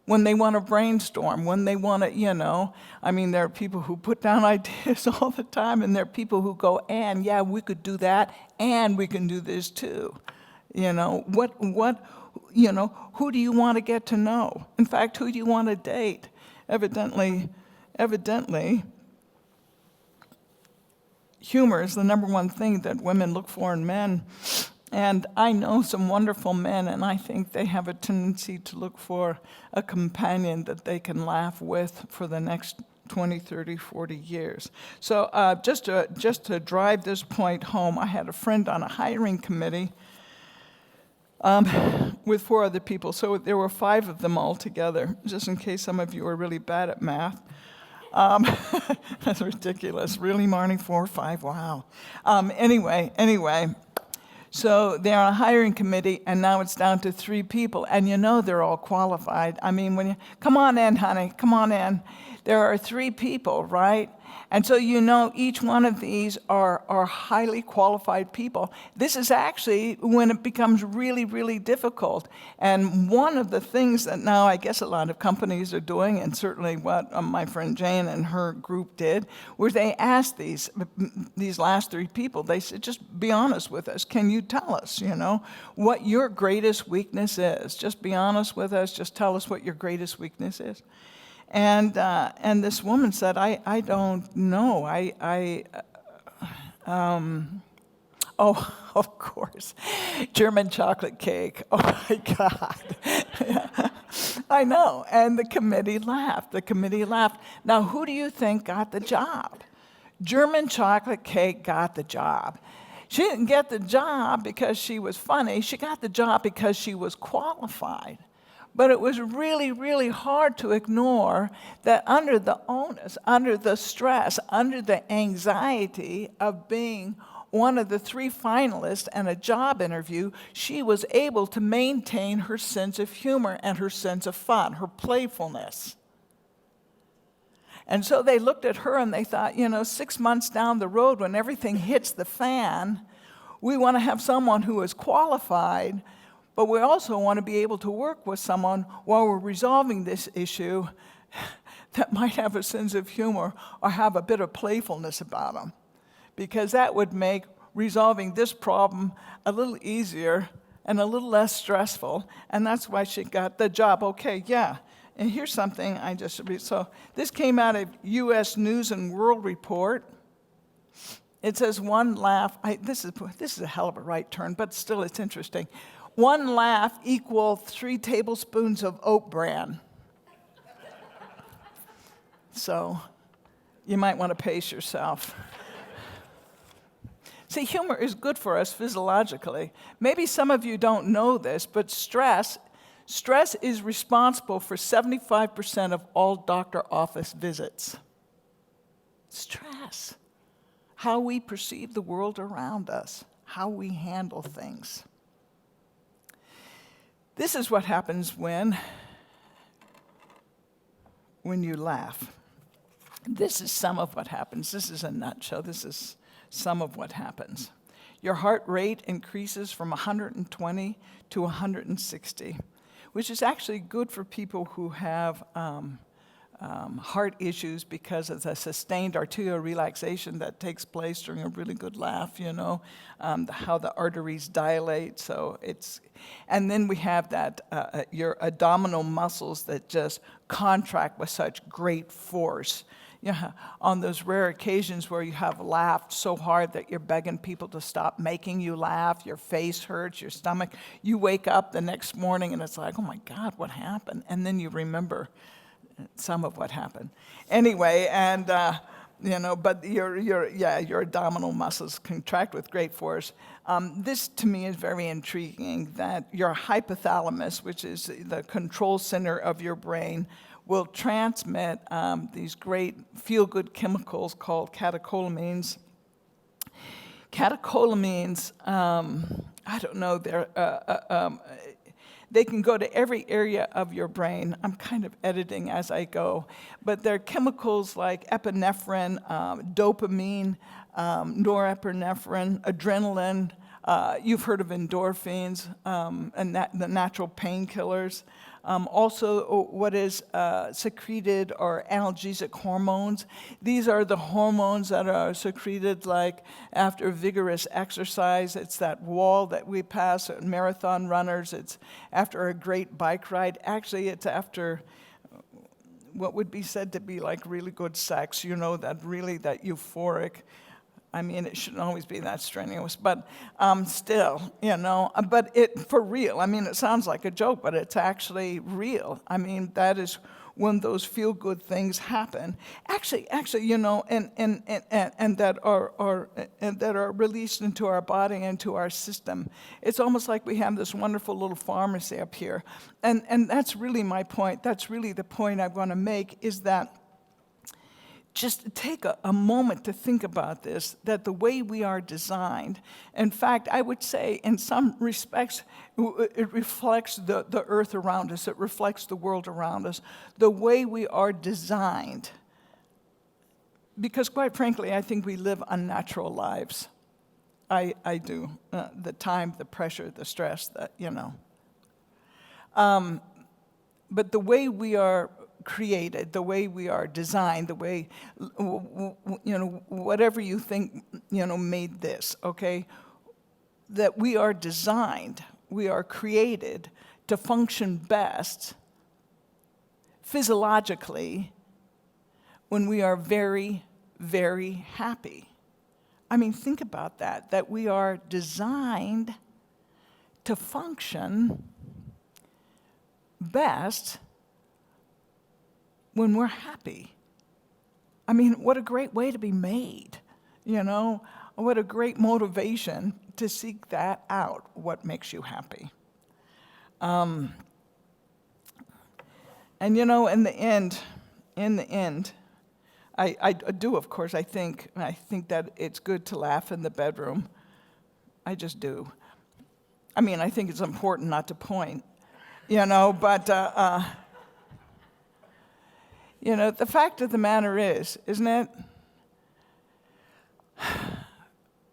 When they want to brainstorm, when they want to, there are people who put down ideas all the time, and there are people who go, and yeah, we could do that, and we can do this too. Who do you want to get to know? In fact, who do you want to date? Evidently, humor is the number one thing that women look for in men. And I know some wonderful men, and I think they have a tendency to look for a companion that they can laugh with for the next 20, 30, 40 years. So just to drive this point home, I had a friend on a hiring committee with 4 other people. So there were 5 of them all together, just in case some of you are really bad at math. That's ridiculous. Really, Marni? 4 or 5? Wow. Anyway. So they're on a hiring committee, and now it's down to 3 people, and they're all qualified. Come on in, honey, come on in. There are 3 people, right? And so each one of these are highly qualified people. This is actually when it becomes really, really difficult. And one of the things that now I guess a lot of companies are doing, and certainly what my friend Jane and her group did, was they asked these last 3 people, they said, just be honest with us. Can you tell us, what your greatest weakness is? Just be honest with us. Just tell us what your greatest weakness is. And this woman said, I don't know. Oh, of course, German chocolate cake. Oh my God. I know. And the committee laughed. Now, who do you think got the job? German chocolate cake got the job. She didn't get the job because she was funny. She got the job because she was qualified. But it was really, really hard to ignore that under the onus, under the stress, under the anxiety of being one of the 3 finalists and a job interview, she was able to maintain her sense of humor and her sense of fun, her playfulness. And so they looked at her and they thought, 6 months down the road when everything hits the fan, we want to have someone who is qualified, but we also want to be able to work with someone while we're resolving this issue that might have a sense of humor or have a bit of playfulness about them. Because that would make resolving this problem a little easier and a little less stressful. And that's why she got the job. Okay, yeah. And here's something I just read. So this came out of U.S. News and World Report. It says one laugh. This is a hell of a right turn, but still it's interesting. One laugh equals 3 tablespoons of oat bran. So you might want to pace yourself. See, humor is good for us physiologically. Maybe some of you don't know this, but stress is responsible for 75% of all doctor office visits. Stress. How we perceive the world around us, how we handle things. This is what happens when you laugh. This is some of what happens. This is a nutshell. This is some of what happens. Your heart rate increases from 120 to 160, which is actually good for people who have heart issues because of the sustained arterial relaxation that takes place during a really good laugh, how the arteries dilate. And then we have that, your abdominal muscles that just contract with such great force. On those rare occasions where you have laughed so hard that you're begging people to stop making you laugh, your face hurts, your stomach, you wake up the next morning and it's like, oh my God, what happened? And then you remember some of what happened. Anyway, and but your abdominal muscles contract with great force. This to me is very intriguing, that your hypothalamus, which is the control center of your brain, will transmit these great feel-good chemicals called catecholamines. Catecholamines, I don't know, they can go to every area of your brain. I'm kind of editing as I go. But they're chemicals like epinephrine, dopamine, norepinephrine, adrenaline. You've heard of endorphins, and the natural painkillers. Also, what is secreted are analgesic hormones. These are the hormones that are secreted like after vigorous exercise. It's that wall that we pass, marathon runners. It's after a great bike ride. Actually, it's after what would be said to be like really good sex, that euphoric. I mean, it shouldn't always be that strenuous, but still, but it for real. I mean, it sounds like a joke, but it's actually real. I mean, that is when those feel-good things happen. Actually, and that are released into our body, into our system. It's almost like we have this wonderful little pharmacy up here, and that's really my point. That's really the point I want to make, is that just take a moment to think about this, that the way we are designed, in fact, I would say in some respects, it reflects the earth around us, it reflects the world around us. The way we are designed Because quite frankly, I think we live unnatural lives. I do. The time, the pressure, the stress, But the way we are created, the way we are designed, the way, whatever you think, made this, okay? That we are designed, we are created to function best physiologically when we are very, very happy. I mean, think about that we are designed to function best when we're happy. I mean, what a great way to be made, What a great motivation to seek that out, what makes you happy. And in the end, I do, of course, I think that it's good to laugh in the bedroom. I just do. I mean, I think it's important not to point, but, the fact of the matter is, isn't it?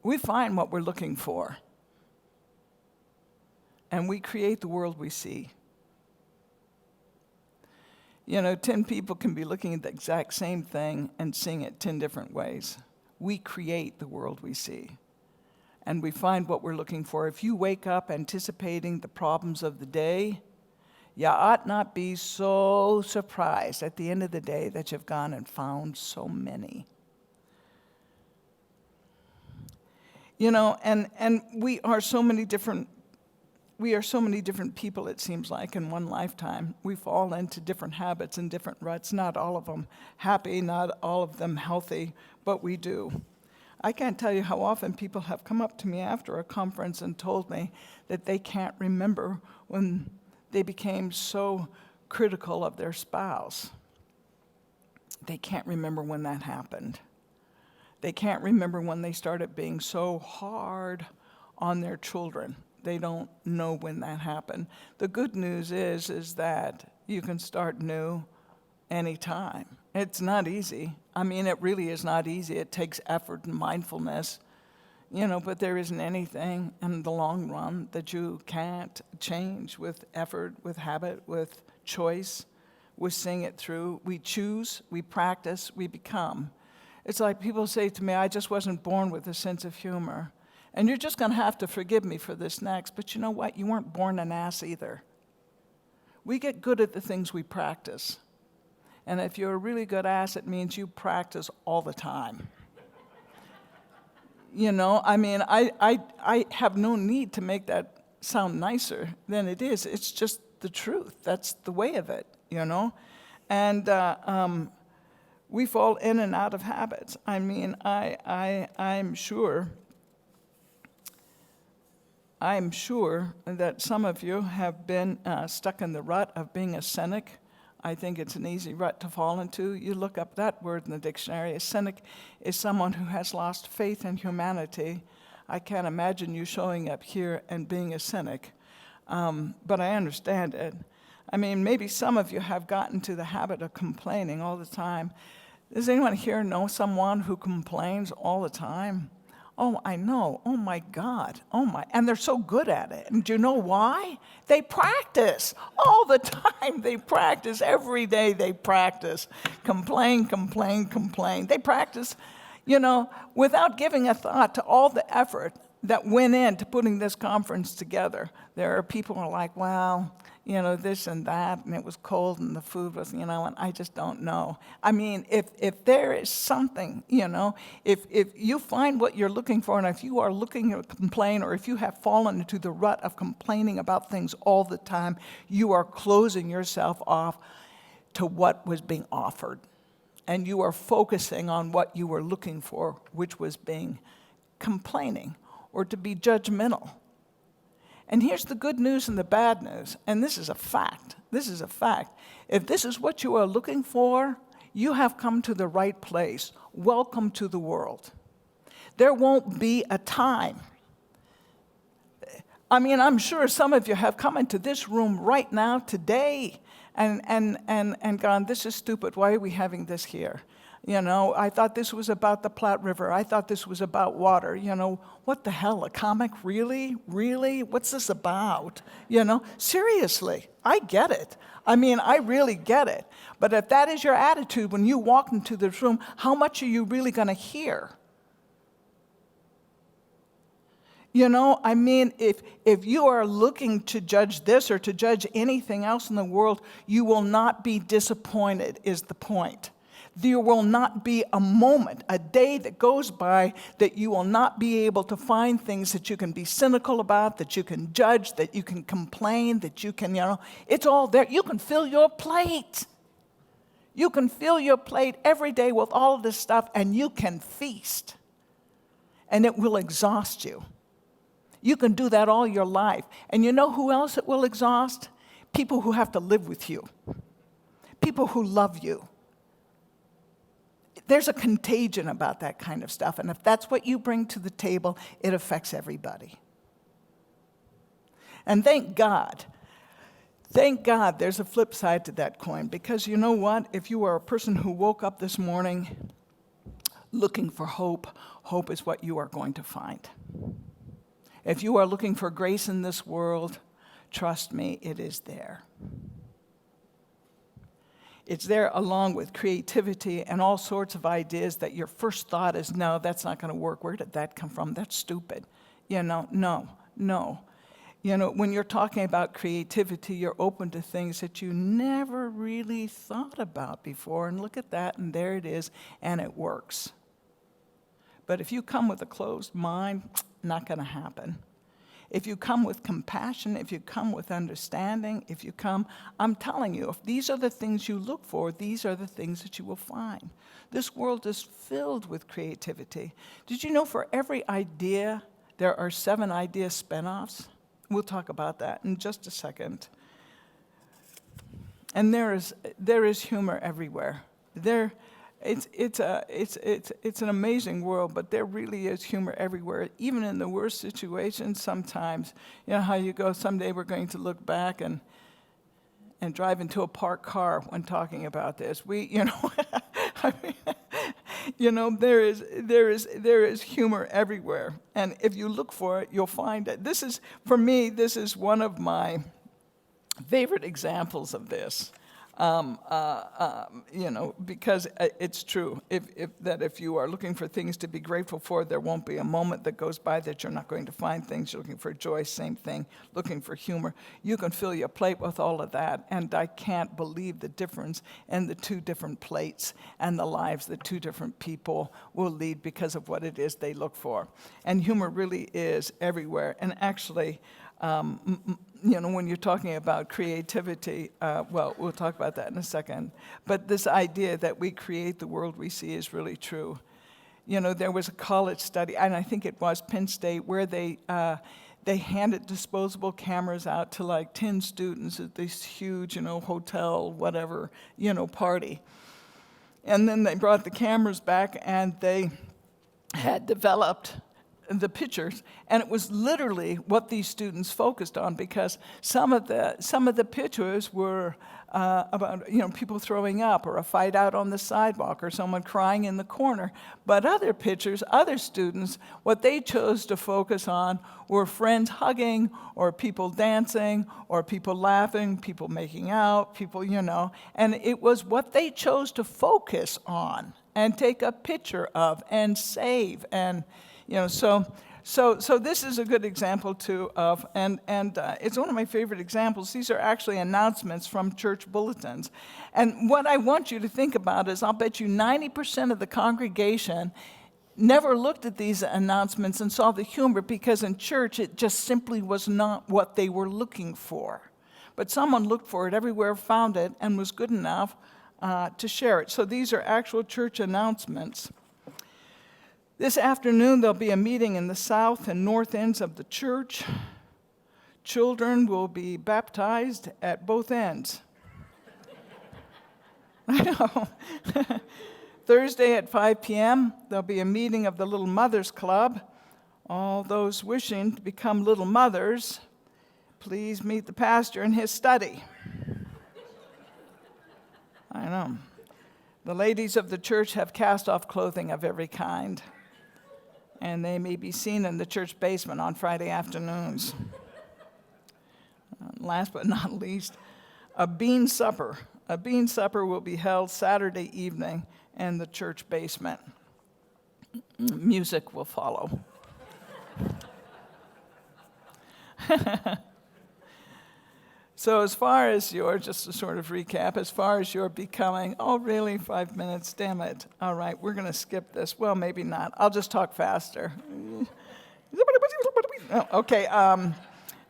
We find what we're looking for, and we create the world we see. 10 people can be looking at the exact same thing and seeing it 10 different ways. We create the world we see, and we find what we're looking for. If you wake up anticipating the problems of the day, you ought not be so surprised at the end of the day that you've gone and found so many. And we are so many different people, it seems like, in one lifetime. We fall into different habits and different ruts, not all of them happy, not all of them healthy, but we do. I can't tell you how often people have come up to me after a conference and told me that they can't remember when they became so critical of their spouse. They can't remember when that happened. They can't remember when they started being so hard on their children. They don't know when that happened. The good news is that you can start new anytime. It's not easy. I mean, it really is not easy. It takes effort and mindfulness, but there isn't anything in the long run that you can't change with effort, with habit, with choice, with seeing it through. We choose, we practice, we become. It's like people say to me, I just wasn't born with a sense of humor. And you're just going to have to forgive me for this next, but you know what? You weren't born an ass either. We get good at the things we practice. And if you're a really good ass, it means you practice all the time. I have no need to make that sound nicer than it is. It's just the truth. That's the way of it, And we fall in and out of habits. I mean, I'm sure that some of you have been stuck in the rut of being a cynic. I think it's an easy rut to fall into. You look up that word in the dictionary. A cynic is someone who has lost faith in humanity. I can't imagine you showing up here and being a cynic, but I understand it. I mean, maybe some of you have gotten to the habit of complaining all the time. Does anyone here know someone who complains all the time? Oh, I know. Oh, my God. Oh, my. And they're so good at it. And do you know why? They practice all the time. They practice. Every day they practice. Complain, complain, complain. They practice, without giving a thought to all the effort that went into putting this conference together. There are people who are like, well, this and that, and it was cold and the food was, and I just don't know. I mean, if there is something, if you find what you're looking for, and if you are looking to complain, or if you have fallen into the rut of complaining about things all the time, you are closing yourself off to what was being offered. And you are focusing on what you were looking for, which was being complaining, or to be judgmental. And here's the good news and the bad news, and this is a fact. This is a fact. If this is what you are looking for, you have come to the right place. Welcome to the world. There won't be a time. I mean, I'm sure some of you have come into this room right now today and gone, this is stupid. Why are we having this here? I thought this was about the Platte River. I thought this was about water. What the hell, a comic? Really? Really? What's this about? Seriously, I get it. I really get it. But if that is your attitude when you walk into this room, how much are you really going to hear? If you are looking to judge this or to judge anything else in the world, you will not be disappointed, is the point. There will not be a moment, a day that goes by that you will not be able to find things that you can be cynical about, that you can judge, that you can complain, that you can, it's all there. You can fill your plate. You can fill your plate every day with all of this stuff, and you can feast. And it will exhaust you. You can do that all your life. And you know who else it will exhaust? People who have to live with you. People who love you. There's a contagion about that kind of stuff. And if that's what you bring to the table, it affects everybody. And thank God there's a flip side to that coin. Because you know what? If you are a person who woke up this morning looking for hope, hope is what you are going to find. If you are looking for grace in this world, trust me, it is there. It's there along with creativity and all sorts of ideas that your first thought is, no, that's not going to work. Where did that come from? That's stupid. No. When you're talking about creativity, you're open to things that you never really thought about before. And look at that, and there it is, and it works. But if you come with a closed mind, not going to happen. If you come with compassion, if you come with understanding, I'm telling you, if these are the things you look for, these are the things that you will find. This world is filled with creativity. Did you know for every idea, there are 7 idea spinoffs? We'll talk about that in just a second. And there is humor everywhere. It's an amazing world, but there really is humor everywhere, even in the worst situations sometimes. You know how you go, someday we're going to look back and drive into a parked car when talking about this. There is humor everywhere. And if you look for it, you'll find it. This is one of my favorite examples of this. Because it's true. If you are looking for things to be grateful for, there won't be a moment that goes by that you're not going to find things. You're looking for joy, same thing. Looking for humor, you can fill your plate with all of that. And I can't believe the difference in the 2 different plates and the lives that 2 different people will lead because of what it is they look for. And humor really is everywhere. And actually, when you're talking about creativity, we'll talk about that in a second. But this idea that we create the world we see is really true. There was a college study, and I think it was Penn State, where they handed disposable cameras out to like 10 students at this huge, hotel, whatever, party. And then they brought the cameras back, and they had developed the pictures, and it was literally what these students focused on, because some of the pictures were about people throwing up, or a fight out on the sidewalk, or someone crying in the corner. But other pictures, other students, what they chose to focus on were friends hugging, or people dancing, or people laughing, people making out, and it was what they chose to focus on and take a picture of and save. And so this is a good example too of, and it's one of my favorite examples. These are actually announcements from church bulletins. And what I want you to think about is, I'll bet you 90% of the congregation never looked at these announcements and saw the humor, because in church it just simply was not what they were looking for. But someone looked for it everywhere, found it, and was good enough to share it. So these are actual church announcements. This afternoon, there'll be a meeting in the south and north ends of the church. Children will be baptized at both ends. I know. Thursday at 5 p.m., there'll be a meeting of the Little Mothers Club. All those wishing to become little mothers, please meet the pastor in his study. I know. The ladies of the church have cast off clothing of every kind, and they may be seen in the church basement on Friday afternoons. Last but not least, a bean supper. A bean supper will be held Saturday evening in the church basement. Music will follow. So as far as just to sort of recap, as far as your becoming, oh really, 5 minutes, damn it. All right, we're going to skip this. Well, maybe not. I'll just talk faster. Okay,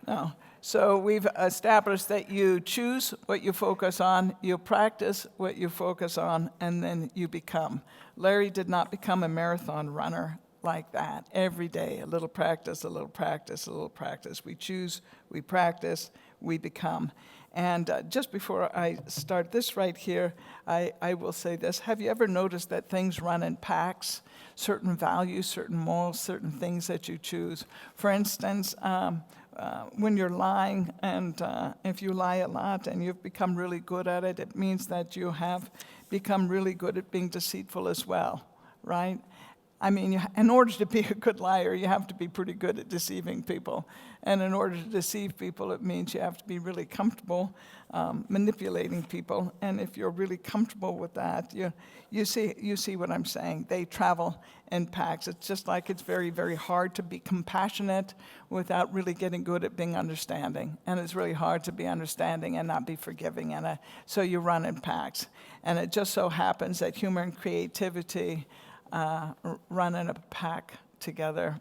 no. So we've established that you choose what you focus on, you practice what you focus on, and then you become. Larry did not become a marathon runner like that. Every day, a little practice, a little practice, a little practice. We choose, we practice, we become. And just before I start this right here, I will say this. Have you ever noticed that things run in packs? Certain values, certain morals, certain things that you choose. For instance, when you're lying, and if you lie a lot and you've become really good at it, it means that you have become really good at being deceitful as well, right? I mean, in order to be a good liar, you have to be pretty good at deceiving people. And in order to deceive people, it means you have to be really comfortable manipulating people. And if you're really comfortable with that, you see what I'm saying. They travel in packs. It's just like it's very, very hard to be compassionate without really getting good at being understanding. And it's really hard to be understanding and not be forgiving. And so you run in packs. And it just so happens that humor and creativity run in a pack together.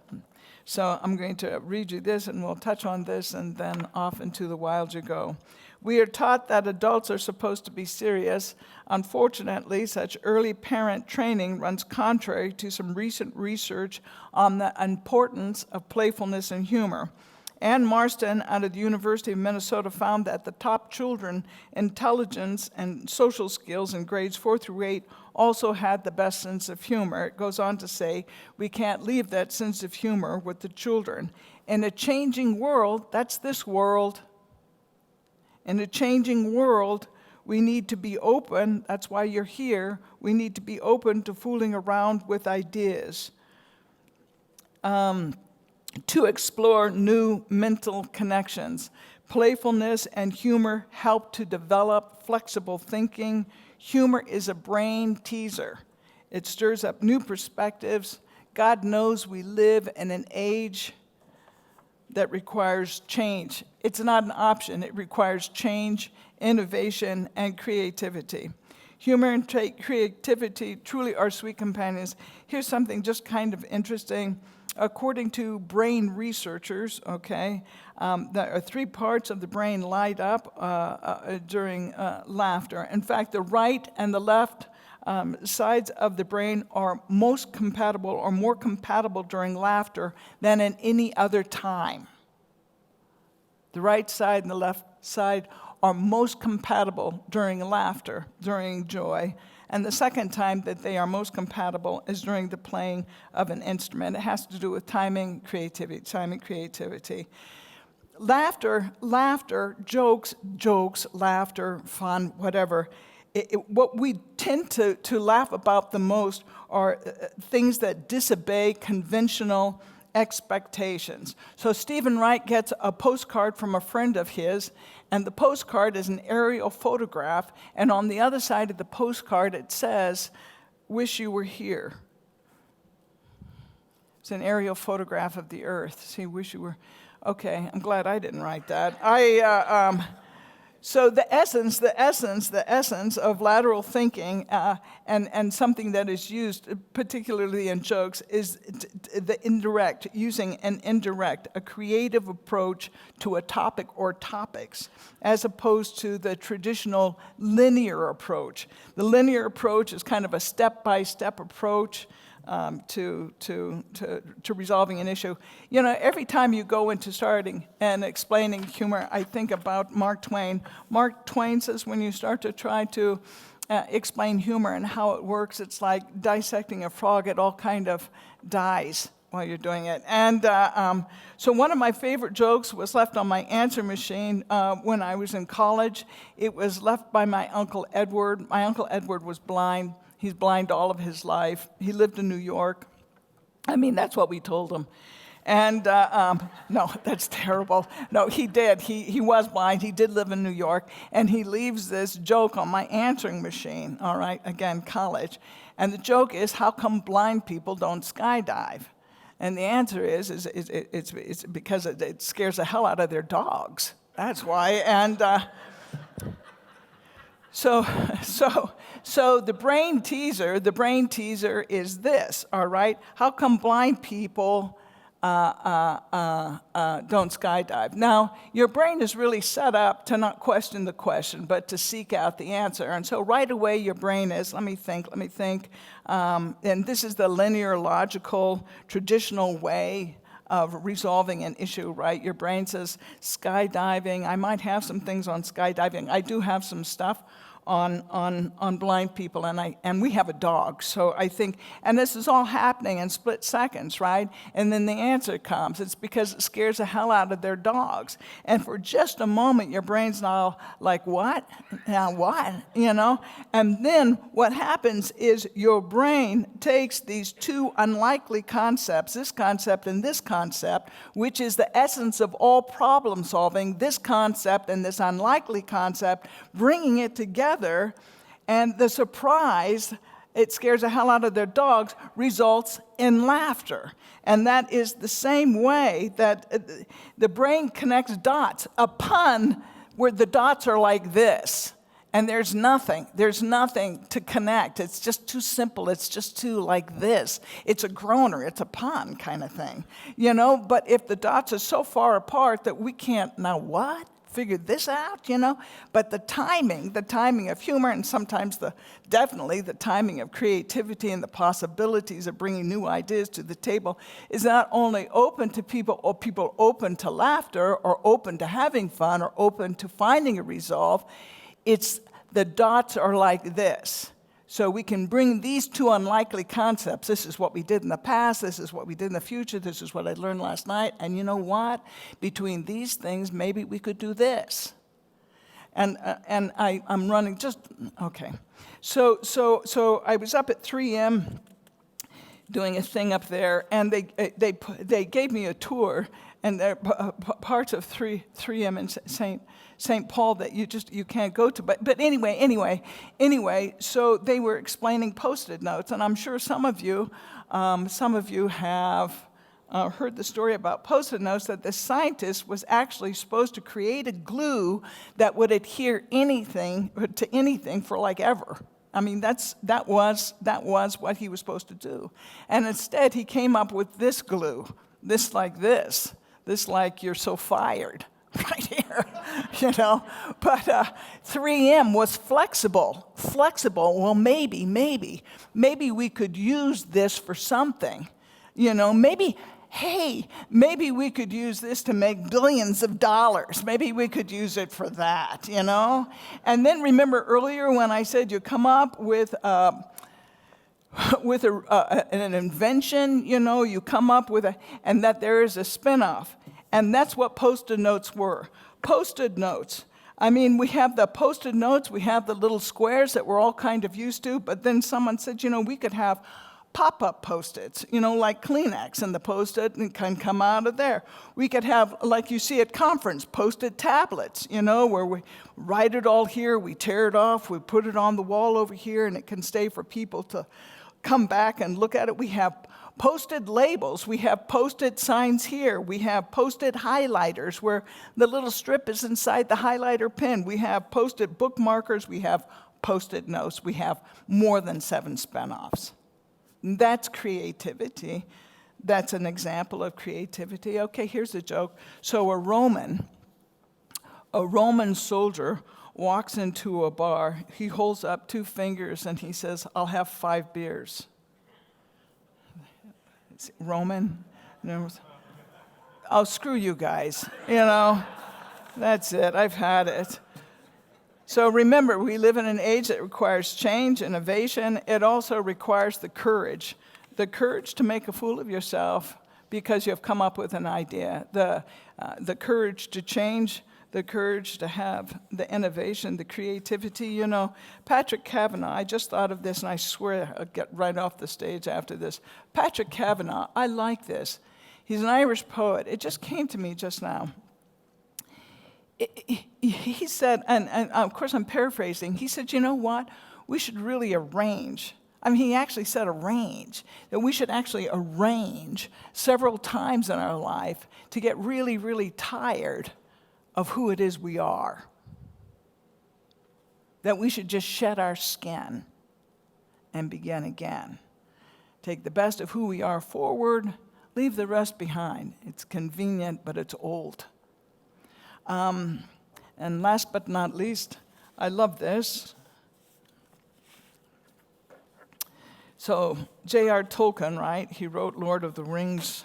So I'm going to read you this, and we'll touch on this, and then off into the wild you go. We are taught that adults are supposed to be serious. Unfortunately, such early parent training runs contrary to some recent research on the importance of playfulness and humor. Ann Marston out of the University of Minnesota found that the top children, intelligence and social skills in grades 4 through 8 also had the best sense of humor. It goes on to say, we can't leave that sense of humor with the children. In a changing world, that's this world. In a changing world, we need to be open. That's why you're here. We need to be open to fooling around with ideas. To explore new mental connections. Playfulness and humor help to develop flexible thinking. Humor is a brain teaser. It stirs up new perspectives. God knows we live in an age that requires change. It's not an option. It requires change, innovation, and creativity. Humor and creativity truly are sweet companions. Here's something just kind of interesting. According to brain researchers, there are 3 parts of the brain light up during laughter. In fact, the right and the left sides of the brain are most compatible or more compatible during laughter than in any other time. The right side and the left side are most compatible during laughter, during joy. And the second time that they are most compatible is during the playing of an instrument. It has to do with timing, creativity. Laughter, jokes, laughter, fun, whatever. What we tend to laugh about the most are things that disobey conventional expectations. So Stephen Wright gets a postcard from a friend of his, and the postcard is an aerial photograph, and on the other side of the postcard it says, "Wish you were here." It's an aerial photograph of the earth. See, wish you were. Okay, I'm glad I didn't write that. So the essence of lateral thinking and something that is used particularly in jokes is the indirect, using an indirect, a creative approach to a topic or topics, as opposed to the traditional linear approach. The linear approach is kind of a step-by-step approach to resolving an issue. You know, every time you go into starting and explaining humor, I think about Mark Twain. Mark Twain says when you start to try to explain humor and how it works, it's like dissecting a frog. It all kind of dies while you're doing it. And so one of my favorite jokes was left on my answer machine when I was in college. It was left by my Uncle Edward. My Uncle Edward was blind. He's blind all of his life. He lived in New York. I mean, that's what we told him. And no, that's terrible. No, he did. He was blind. He did live in New York. And he leaves this joke on my answering machine, all right, again, college. And the joke is, how come blind people don't skydive? And the answer is it's because it scares the hell out of their dogs. That's why. And so the brain teaser is this, all right? How come blind people don't skydive? Now, your brain is really set up to not question the question, but to seek out the answer. And so right away, your brain is, let me think. And this is the linear, logical, traditional way of resolving an issue, right? Your brain says, skydiving. I might have some things on skydiving. I do have some stuff on blind people, and we have a dog. So I think, and this is all happening in split seconds, right? And then the answer comes. It's because it scares the hell out of their dogs. And for just a moment, your brain's now like, what? Now what? You know? And then what happens is your brain takes these two unlikely concepts, this concept and this concept, which is the essence of all problem solving, this concept and this unlikely concept, bringing it together. And the surprise, it scares the hell out of their dogs, results in laughter. And that is the same way that the brain connects dots. A pun where the dots are like this, and there's nothing to connect. It's just too simple. It's just too like this. It's a groaner. It's a pun kind of thing, you know? But if the dots are so far apart that we can't, now what? Figure this out, you know? But the timing of humor, and sometimes definitely the timing of creativity and the possibilities of bringing new ideas to the table is not only open to people, or people open to laughter, or open to having fun, or open to finding a resolve. It's the dots are like this. So we can bring these two unlikely concepts. This is what we did in the past. This is what we did in the future. This is what I learned last night. And you know what? Between these things, maybe we could do this. And I'm running just, okay. So I was up at 3M doing a thing up there, and they gave me a tour, and there are parts of 3M in St. Paul that you can't go to. But anyway, so they were explaining Post-it notes, and I'm sure some of you have heard the story about Post-it notes, that the scientist was actually supposed to create a glue that would adhere to anything for like ever. I mean, that was what he was supposed to do. And instead, he came up with this glue, this like you're so fired. Right here, you know. But 3M was flexible. Well, maybe we could use this for something. You know, maybe we could use this to make billions of dollars. Maybe we could use it for that, you know. And then remember earlier when I said you come up with an invention, you know, you come up with and that there is a spinoff. And that's what Post-it notes were. Post-it notes. I mean, we have the Post-it notes, we have the little squares that we're all kind of used to, but then someone said, you know, we could have pop-up Post-its, you know, like Kleenex, and the Post-it can come out of there. We could have, like you see at conference, Post-it tablets, you know, where we write it all here, we tear it off, we put it on the wall over here, and it can stay for people to come back and look at it. We have Post-it labels, we have Post-it signs here, we have Post-it highlighters where the little strip is inside the highlighter pen, we have Post-it bookmarkers, we have Post-it notes, we have more than 7 spinoffs. That's creativity. That's an example of creativity. Okay, here's a joke. So a Roman soldier walks into a bar, he holds up 2 fingers and he says, I'll have 5 beers. Roman? Oh, screw you guys. You know, that's it. I've had it. So remember, we live in an age that requires change, innovation. It also requires the courage to make a fool of yourself because you have come up with an idea, the courage to change, the courage to have the innovation, the creativity. You know, Patrick Kavanagh, I just thought of this, and I swear I'll get right off the stage after this. Patrick Kavanagh, I like this. He's an Irish poet. It just came to me just now. He said, and of course I'm paraphrasing, he said, you know what? We should really arrange. I mean, he actually said arrange, that we should actually arrange several times in our life to get really, really tired of who it is we are. That we should just shed our skin and begin again. Take the best of who we are forward, leave the rest behind. It's convenient, but it's old. And last but not least, I love this. So J.R. Tolkien, right? He wrote Lord of the Rings.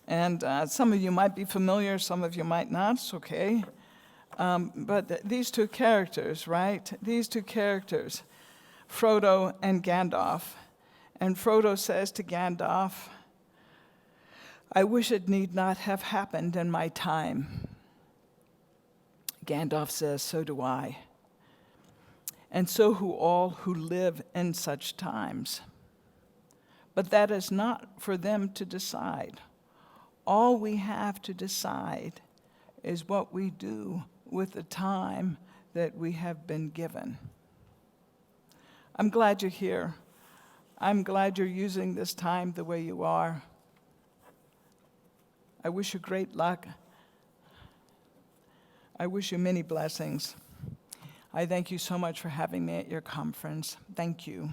And some of you might be familiar, some of you might not. It's okay. But these two characters, right? These two characters, Frodo and Gandalf. And Frodo says to Gandalf, I wish it need not have happened in my time. Gandalf says, so do I. And so do all who live in such times. But that is not for them to decide. All we have to decide is what we do with the time that we have been given. I'm glad you're here. I'm glad you're using this time the way you are. I wish you great luck. I wish you many blessings. I thank you so much for having me at your conference. Thank you.